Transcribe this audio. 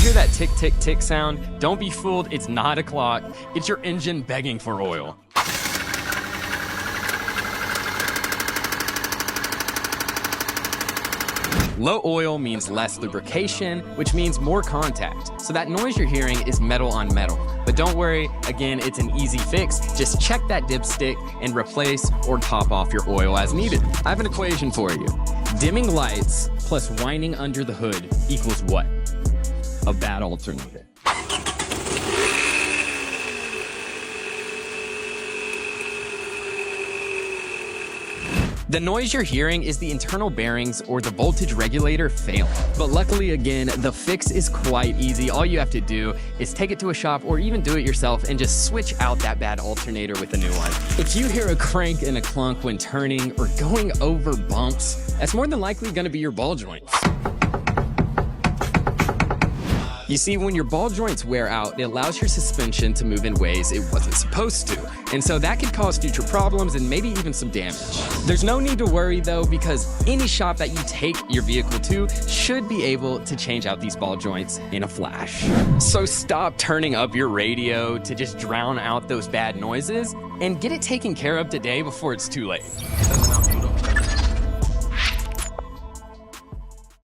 hear that tick, tick, tick sound, don't be fooled, it's not a clock. It's your engine begging for oil. Low oil means less lubrication, which means more contact. So that noise you're hearing is metal on metal. But don't worry, again, it's an easy fix. Just check that dipstick and replace or top off your oil as needed. I have an equation for you. Dimming lights plus whining under the hood equals what? A bad alternator. The noise you're hearing is the internal bearings or the voltage regulator failing. But luckily, again, the fix is quite easy. All you have to do is take it to a shop or even do it yourself and just switch out that bad alternator with a new one. If you hear a crank and a clunk when turning or going over bumps, that's more than likely going to be your ball joints. You see, when your ball joints wear out, it allows your suspension to move in ways it wasn't supposed to. And so that could cause future problems and maybe even some damage. There's no need to worry though, because any shop that you take your vehicle to should be able to change out these ball joints in a flash. So stop turning up your radio to just drown out those bad noises and get it taken care of today before it's too late.